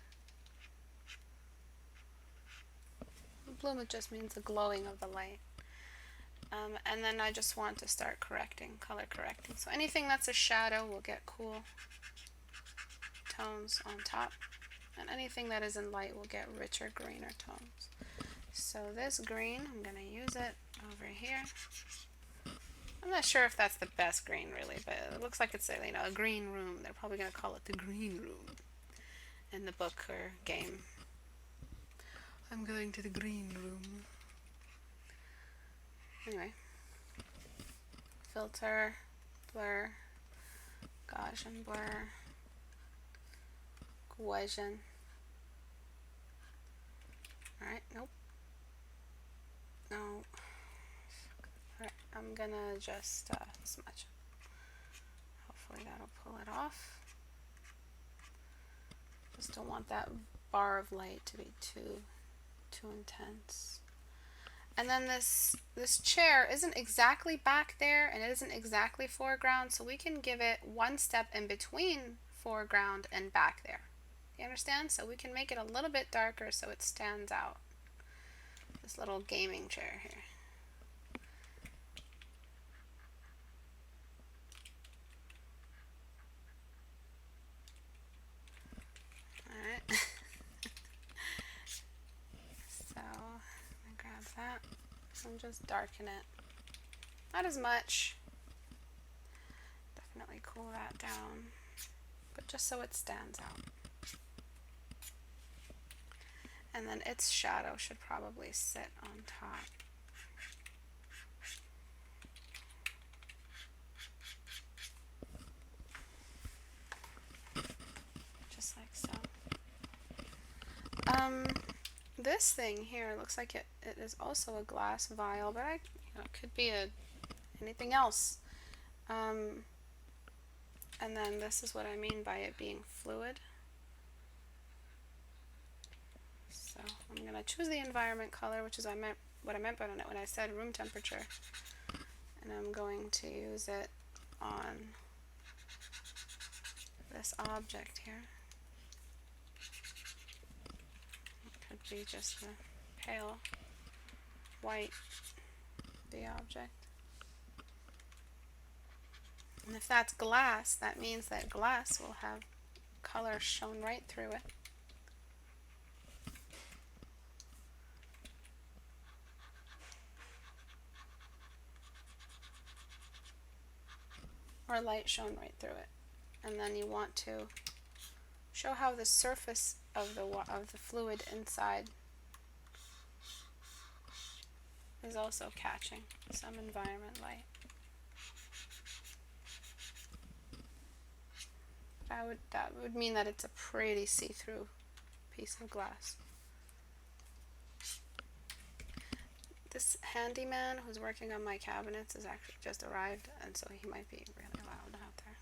The bloom, it just means the glowing of the light. And then I just want to start correcting, color correcting. So anything that's a shadow will get cool tones on top. And anything that is in light will get richer, greener tones. So this green, I'm going to use it over here. I'm not sure if that's the best green really, but it looks like it's a green room. They're probably going to call it the green room in the book or game. I'm going to the green room. Anyway, filter, blur, Gaussian blur, Gaussian. Alright, nope. No. Alright, I'm gonna just smudge. Hopefully that'll pull it off. Just don't want that bar of light to be too intense. And then this chair isn't exactly back there and it isn't exactly foreground, so we can give it one step in between foreground and back there. You understand? So we can make it a little bit darker so it stands out. This little gaming chair here. Alright. So I'm gonna grab that and just darken it. Not as much. Definitely cool that down. But just so it stands out. And then its shadow should probably sit on top. Just like so. This thing here looks like it is also a glass vial, but it could be anything else. And then this is what I mean by it being fluid. So I'm going to choose the environment color, which is what I meant by when I said room temperature. And I'm going to use it on this object here. It could be just the pale white, the object. And if that's glass, that means that glass will have color shown right through it. Or light shown right through it. And then you want to show how the surface of the fluid inside is also catching some environment light. That would mean that it's a pretty see-through piece of glass. This handyman who's working on my cabinets has actually just arrived, and so he might be really loud out there.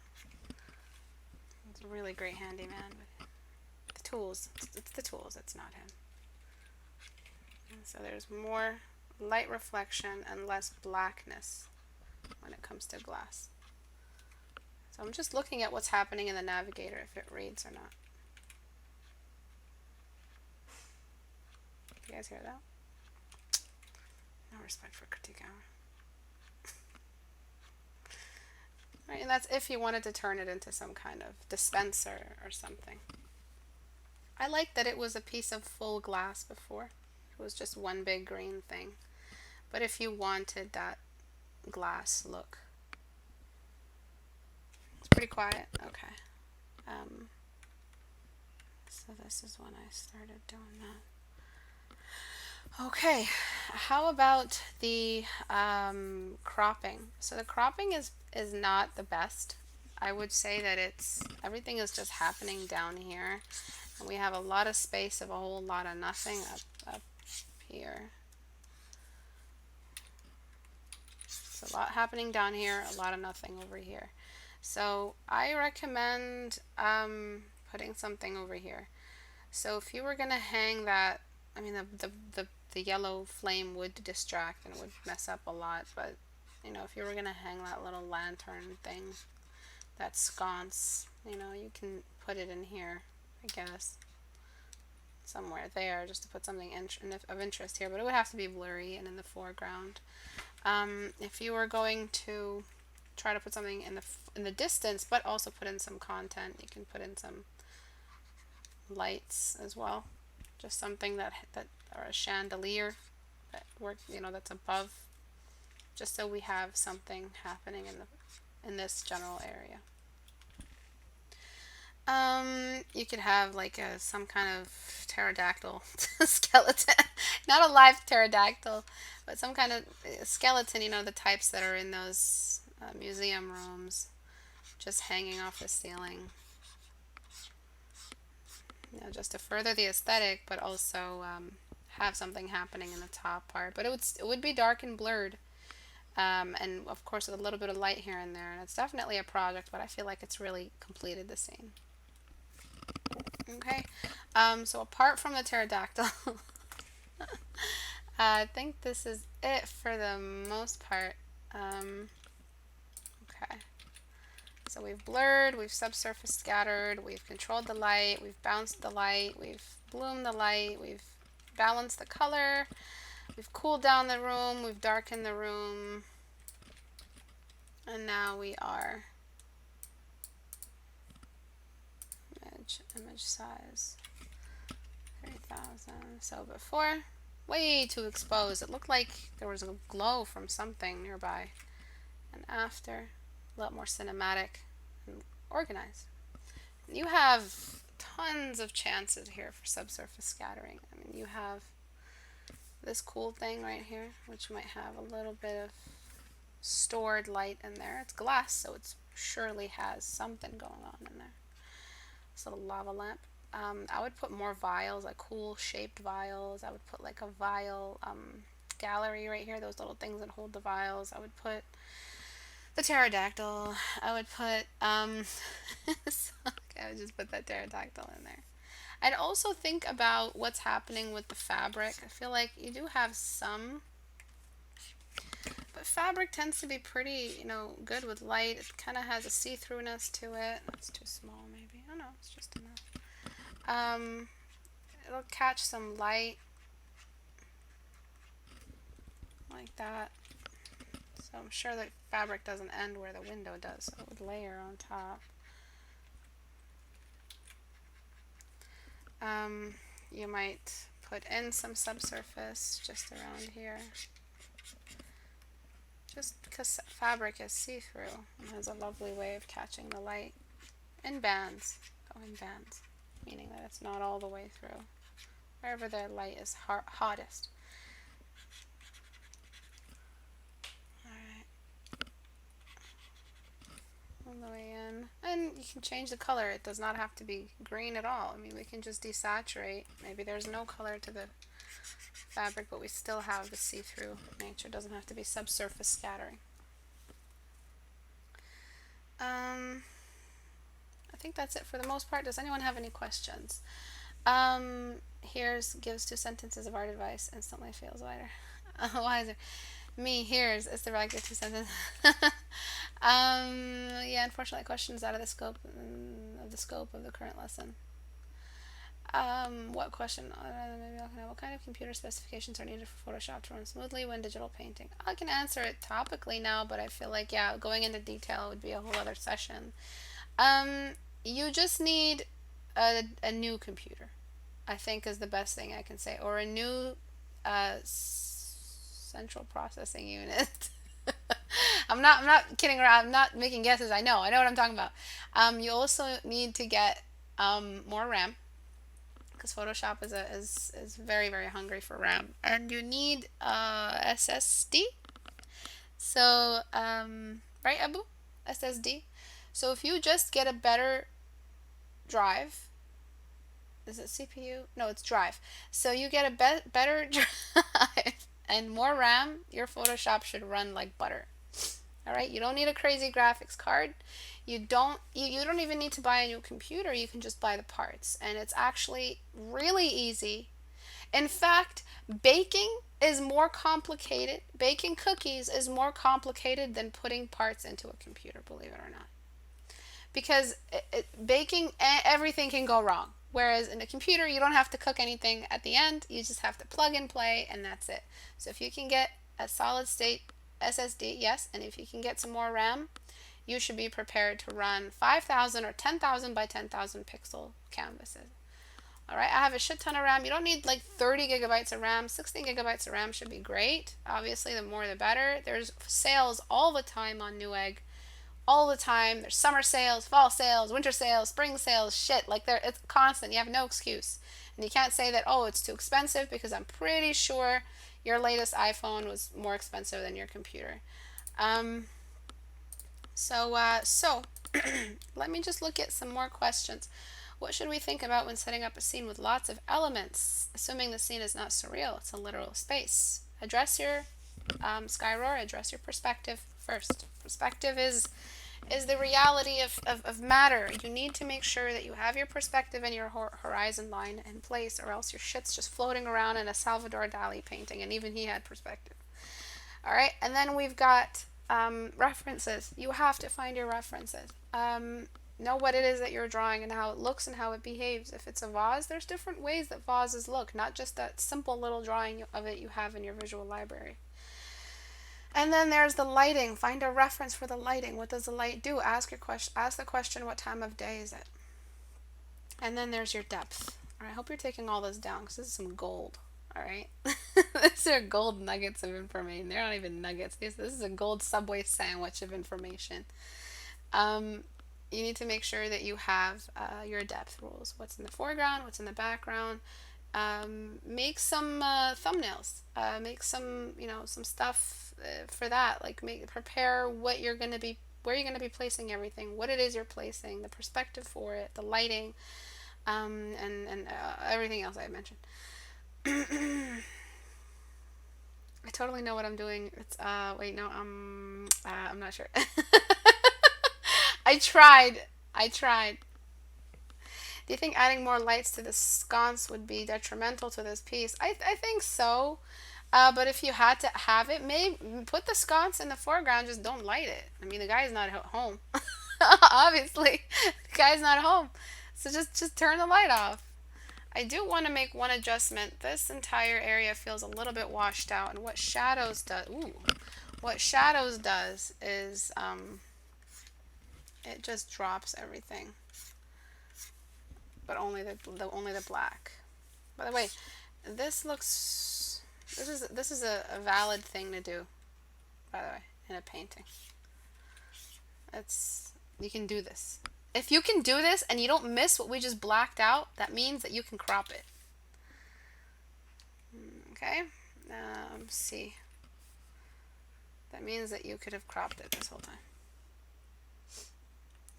He's a really great handyman, but the tools, it's the tools, it's not him. And so there's more light reflection and less blackness when it comes to glass. So I'm just looking at what's happening in the navigator, if it reads or not. You guys hear that? No respect for Critique Hour. Right, and that's if you wanted to turn it into some kind of dispenser or something. I like that it was a piece of full glass before. It was just one big green thing. But if you wanted that glass look. It's pretty quiet. Okay. So this is when I started doing that. Okay, how about the cropping? So the cropping is not the best. I would say that everything is just happening down here, and we have a lot of space of a whole lot of nothing up here. So a lot happening down here, a lot of nothing over here. So I recommend putting something over here. So if you were gonna hang that, I mean the yellow flame would distract and would mess up a lot, but you know, if you were gonna hang that little lantern thing, that sconce, you know, you can put it in here, I guess, somewhere there, just to put something of interest here, but it would have to be blurry and in the foreground. If you were going to try to put something in the distance, but also put in some content, you can put in some lights as well, just something that or a chandelier that works, you know, that's above, just so we have something happening in this general area. You could have like some kind of pterodactyl skeleton, not a live pterodactyl, but some kind of skeleton, you know, the types that are in those museum rooms, just hanging off the ceiling. You know, just to further the aesthetic, but also have something happening in the top part. But it would be dark and blurred, and of course with a little bit of light here and there. And it's definitely a project, but I feel like it's really completed the scene. Okay, so apart from the pterodactyl, I think this is it for the most part. Okay. So we've blurred, we've subsurface scattered, we've controlled the light, we've bounced the light, we've bloomed the light, we've balanced the color, we've cooled down the room, we've darkened the room, and now we are image size 3000. So before, way too exposed. It looked like there was a glow from something nearby, and after, a lot more cinematic and organized. And you have tons of chances here for subsurface scattering. I mean, you have this cool thing right here, which might have a little bit of stored light in there. It's glass, so it surely has something going on in there. This little lava lamp. I would put more vials, like cool shaped vials. I would put like a vial gallery right here, those little things that hold the vials. I would put the pterodactyl. I would put I would just put that pterodactyl in there. I'd also think about what's happening with the fabric. I feel like you do have some, but fabric tends to be pretty, you know, good with light. It kind of has a see-throughness to it. That's too small, maybe. Oh no, it's just enough. It'll catch some light like that. So I'm sure that fabric doesn't end where the window does, so it would layer on top. You might put in some subsurface just around here, just because fabric is see-through and has a lovely way of catching the light in bands. Go in bands, meaning that it's not all the way through, wherever the light is hottest. all the way in. And you can change the color. It does not have to be green at all. I mean, we can just desaturate. Maybe there's no color to the fabric, but we still have the see-through nature. It doesn't have to be subsurface scattering. I think that's it for the most part. Does anyone have any questions? Here's gives 2 sentences of art advice. Instantly feels lighter. Wiser. Me, here's Istebrak, get 2 sentences. Yeah, unfortunately, questions out of the scope of the current lesson. What question? What kind of computer specifications are needed for Photoshop to run smoothly when digital painting? I can answer it topically now, but I feel like, yeah, going into detail would be a whole other session. You just need a new computer, I think, is the best thing I can say, or a new central processing unit. I'm not kidding around. I'm not making guesses. I know what I'm talking about. You also need to get more RAM, because Photoshop is very, very hungry for RAM, and you need SSD. So right, Abu? SSD. So if you just get a better drive, is it CPU? No, it's drive. So you get a better drive and more RAM, your Photoshop should run like butter. All right, you don't need a crazy graphics card. You don't even need to buy a new computer. You can just buy the parts, and it's actually really easy. In fact, baking is more complicated. Baking cookies is more complicated than putting parts into a computer, believe it or not. Because baking, everything can go wrong. Whereas in a computer, you don't have to cook anything at the end. You just have to plug and play, and that's it. So if you can get a solid state SSD, yes, and if you can get some more RAM, you should be prepared to run 5,000 or 10,000 by 10,000 pixel canvases. All right, I have a shit ton of RAM. You don't need like 30 gigabytes of RAM. 16 gigabytes of RAM should be great. Obviously, the more the better. There's sales all the time on Newegg. All the time. There's summer sales, fall sales, winter sales, spring sales, shit. Like, it's constant. You have no excuse. And you can't say that, oh, it's too expensive, because I'm pretty sure your latest iPhone was more expensive than your computer. So let me just look at some more questions. What should we think about when setting up a scene with lots of elements, assuming the scene is not surreal, it's a literal space? Address your Skyroar, address your perspective first. Perspective is the reality of matter. You need to make sure that you have your perspective and your horizon line in place, or else your shit's just floating around in a Salvador Dali painting, and even he had perspective. All right, and then we've got references. You have to find your references. Know what it is that you're drawing and how it looks and how it behaves. If it's a vase, there's different ways that vases look, not just that simple little drawing of it you have in your visual library. And then there's the lighting. Find a reference for the lighting. What does the light do? Ask the question, what time of day is it? And then there's your depth. All right, I hope you're taking all this down, because this is some gold. All right, these are gold nuggets of information. They're not even nuggets. This is a gold Subway sandwich of information. You need to make sure that you have your depth rules. What's in the foreground, what's in the background. Make some thumbnails. Make some, some stuff for that. Like, prepare what you're going to be, where you're going to be placing everything, what it is you're placing, the perspective for it, the lighting, and everything else I mentioned. I totally know what I'm doing. It's wait, no, I'm not sure. I tried. Do you think adding more lights to the sconce would be detrimental to this piece? I think so. But if you had to have it, maybe put the sconce in the foreground, just don't light it. I mean, the guy's not at home. Obviously, the guy's not home. So just turn the light off. I do want to make one adjustment. This entire area feels a little bit washed out, and what shadows does is it just drops everything, but only the black. By the way, this is a valid thing to do, by the way, in a painting. You can do this. If you can do this and you don't miss what we just blacked out, that means that you can crop it. Okay? See. That means that you could have cropped it this whole time.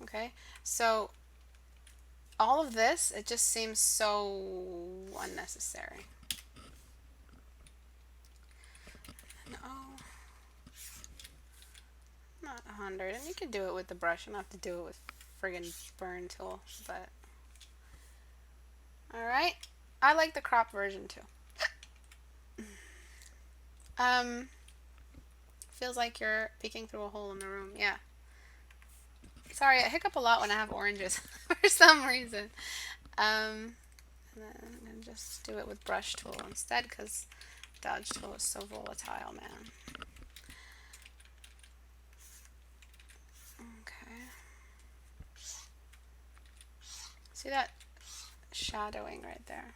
Okay, so all of this, it just seems so unnecessary. No, not 100. And you can do it with the brush. You don't have to do it with friggin' burn tool. But all right, I like the crop version too. Feels like you're peeking through a hole in the room. Yeah. Sorry, I hiccup a lot when I have oranges for some reason. And then I'm gonna just do it with brush tool instead because dodge tool is so volatile, man. Okay. See that shadowing right there?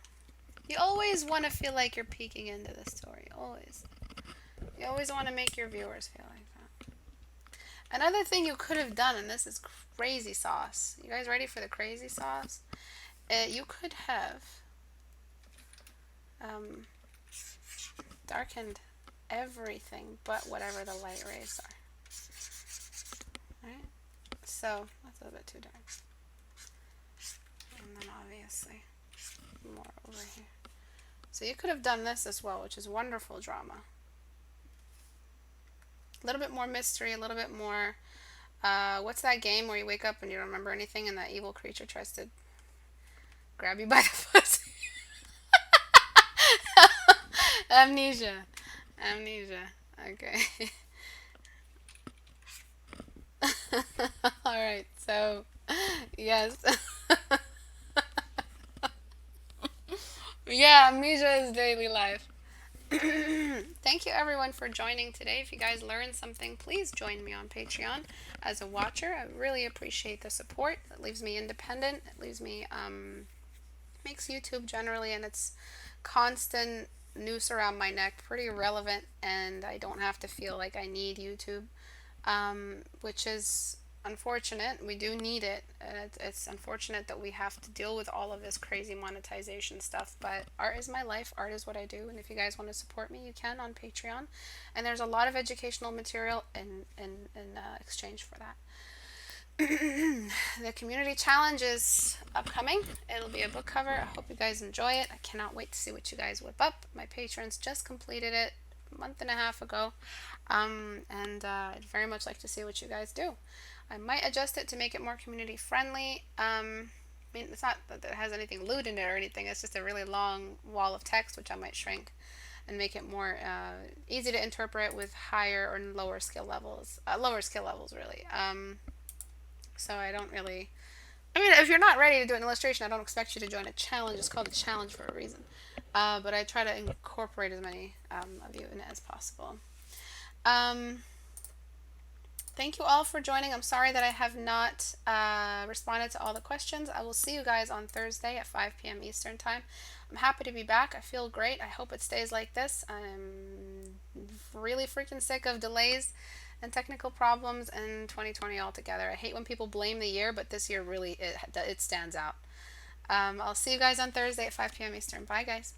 You always want to feel like you're peeking into the story. Always. You always want to make your viewers feel like that. Another thing you could have done, and this is crazy sauce. You guys ready for the crazy sauce? You could have darkened everything but whatever the light rays are. Alright? So, that's a little bit too dark. And then obviously more over here. So you could have done this as well, which is wonderful drama. A little bit more mystery, a little bit more... what's that game where you wake up and you don't remember anything and that evil creature tries to grab you by the foot? Amnesia. Amnesia. Okay. Alright, so, yes. Yeah, amnesia is daily life. Thank you everyone for joining today. If you guys learned something, please join me on Patreon as a watcher. I really appreciate the support. It leaves me independent. It leaves me, makes YouTube generally and its constant noose around my neck pretty relevant, and I don't have to feel like I need YouTube, which is unfortunate. We do need it, and it's unfortunate that we have to deal with all of this crazy monetization stuff, but art is my life, art is what I do, and if you guys want to support me, you can on Patreon, and there's a lot of educational material in exchange for that. The community challenge is upcoming. It'll be a book cover. I hope you guys enjoy it. I cannot wait to see what you guys whip up. My patrons just completed it a month and a half ago, and I'd very much like to see what you guys do. I might adjust it to make it more community friendly. I mean, it's not that it has anything lewd in it or anything. It's just a really long wall of text, which I might shrink and make it more easy to interpret with higher or lower skill levels. Really. So I don't really... I mean, if you're not ready to do an illustration, I don't expect you to join a challenge. It's called a challenge for a reason. But I try to incorporate as many of you in it as possible. Thank you all for joining. I'm sorry that I have not responded to all the questions. I will see you guys on Thursday at 5 p.m. Eastern Time. I'm happy to be back. I feel great. I hope it stays like this. I'm really freaking sick of delays and technical problems in 2020 altogether. I hate when people blame the year, but this year really, it stands out. I'll see you guys on Thursday at 5 p.m. Eastern. Bye, guys.